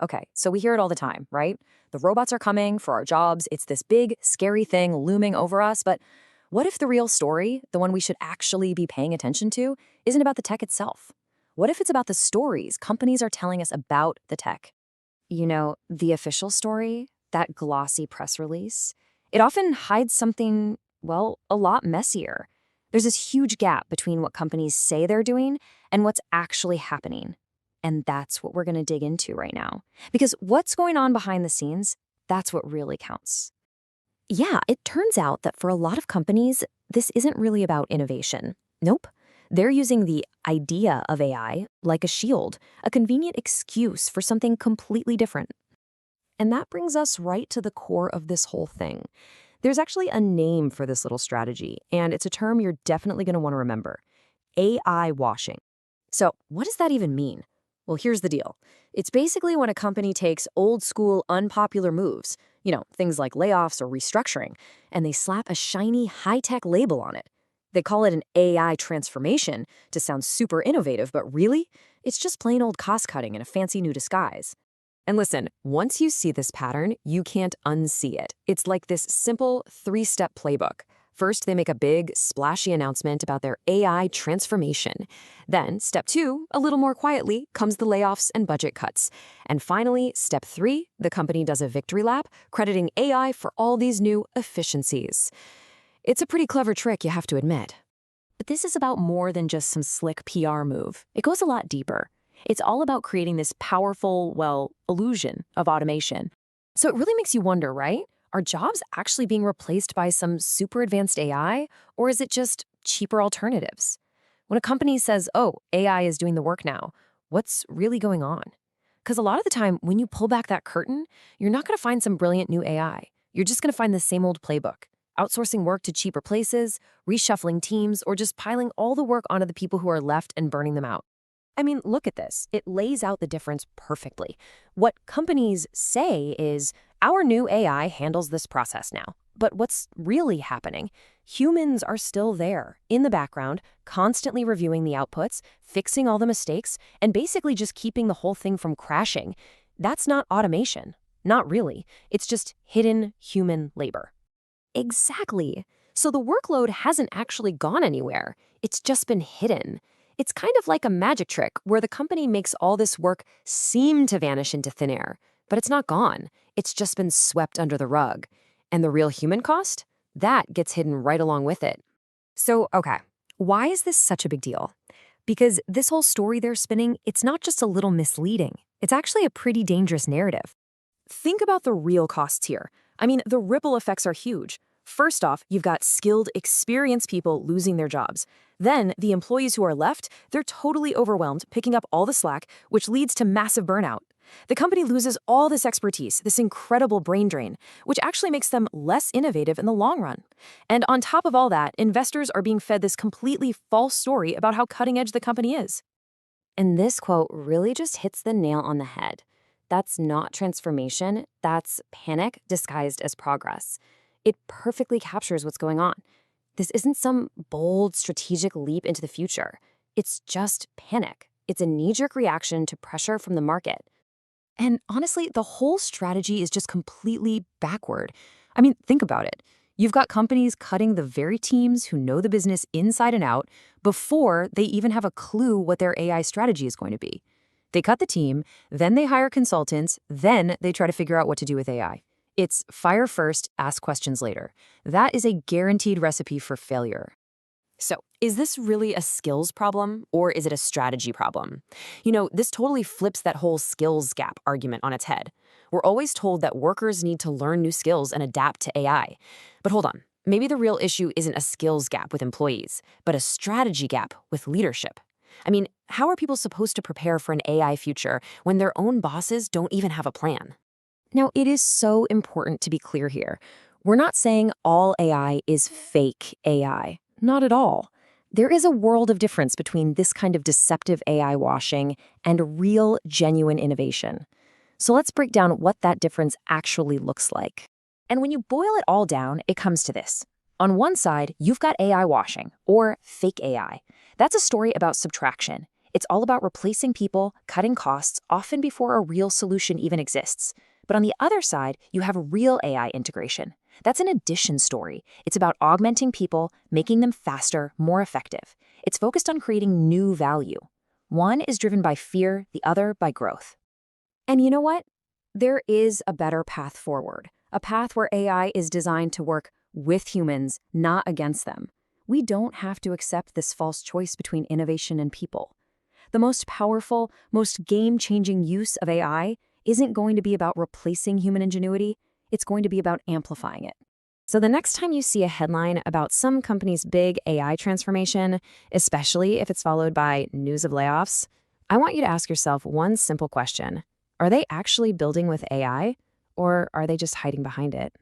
Okay, so we hear it all the time, right? The robots are coming for our jobs. It's this big, scary thing looming over us. But what if the real story, the one we should actually be paying attention to, isn't about the tech itself? What if it's about the stories companies are telling us about the tech? The official story, that glossy press release, it often hides something, well, a lot messier. There's this huge gap between what companies say they're doing and what's actually happening. And that's what we're going to dig into right now. Because what's going on behind the scenes, that's what really counts. Yeah, it turns out that for a lot of companies, this isn't really about innovation. Nope. They're using the idea of AI like a shield, a convenient excuse for something completely different. And that brings us right to the core of this whole thing. There's actually a name for this little strategy, and it's a term you're definitely going to want to remember: AI washing. So, what does that even mean? Well, here's the deal. It's basically when a company takes old school, unpopular moves, things like layoffs or restructuring, and they slap a shiny, high tech label on it. They call it an AI transformation to sound super innovative, but really, it's just plain old cost cutting in a fancy new disguise. And listen, once you see this pattern, you can't unsee it. It's like this simple three-step playbook. First, they make a big, splashy announcement about their AI transformation. Then, step 2, a little more quietly, comes the layoffs and budget cuts. And finally, step 3, the company does a victory lap, crediting AI for all these new efficiencies. It's a pretty clever trick, you have to admit. But this is about more than just some slick PR move. It goes a lot deeper. It's all about creating this powerful, illusion of automation. So it really makes you wonder, right? Are jobs actually being replaced by some super advanced AI, or is it just cheaper alternatives? When a company says, oh, AI is doing the work now, what's really going on? Because a lot of the time, when you pull back that curtain, you're not going to find some brilliant new AI. You're just going to find the same old playbook: outsourcing work to cheaper places, reshuffling teams, or just piling all the work onto the people who are left and burning them out. I mean, look at this. It lays out the difference perfectly. What companies say is, our new AI handles this process now. But what's really happening? Humans are still there, in the background, constantly reviewing the outputs, fixing all the mistakes, and basically just keeping the whole thing from crashing. That's not automation. Not really. It's just hidden human labor. Exactly. So the workload hasn't actually gone anywhere. It's just been hidden. It's kind of like a magic trick where the company makes all this work seem to vanish into thin air, but it's not gone. It's just been swept under the rug. And the real human cost? That gets hidden right along with it. So, okay, why is this such a big deal? Because this whole story they're spinning, it's not just a little misleading. It's actually a pretty dangerous narrative. Think about the real costs here. I mean, the ripple effects are huge. First off, you've got skilled, experienced people losing their jobs. Then, the employees who are left, they're totally overwhelmed, picking up all the slack, which leads to massive burnout. The company loses all this expertise, this incredible brain drain, which actually makes them less innovative in the long run. And on top of all that, investors are being fed this completely false story about how cutting-edge the company is. And this quote really just hits the nail on the head. That's not transformation, that's panic disguised as progress. It perfectly captures what's going on. This isn't some bold, strategic leap into the future. It's just panic. It's a knee-jerk reaction to pressure from the market. And honestly, the whole strategy is just completely backward. I mean, think about it. You've got companies cutting the very teams who know the business inside and out before they even have a clue what their AI strategy is going to be. They cut the team, then they hire consultants, then they try to figure out what to do with AI. It's fire first, ask questions later. That is a guaranteed recipe for failure. So, is this really a skills problem or is it a strategy problem? This totally flips that whole skills gap argument on its head. We're always told that workers need to learn new skills and adapt to AI. But hold on, maybe the real issue isn't a skills gap with employees, but a strategy gap with leadership. I mean, how are people supposed to prepare for an AI future when their own bosses don't even have a plan? Now, it is so important to be clear here. We're not saying all AI is fake AI. Not at all. There is a world of difference between this kind of deceptive AI washing and real, genuine innovation. So let's break down what that difference actually looks like. And when you boil it all down, it comes to this. On one side, you've got AI washing, or fake AI. That's a story about subtraction. It's all about replacing people, cutting costs, often before a real solution even exists. But on the other side, you have real AI integration. That's an addition story. It's about augmenting people, making them faster, more effective. It's focused on creating new value. One is driven by fear, the other by growth. And you know what? There is a better path forward, a path where AI is designed to work with humans, not against them. We don't have to accept this false choice between innovation and people. The most powerful, most game-changing use of AI isn't going to be about replacing human ingenuity, it's going to be about amplifying it. So the next time you see a headline about some company's big AI transformation, especially if it's followed by news of layoffs, I want you to ask yourself one simple question. Are they actually building with AI, or are they just hiding behind it?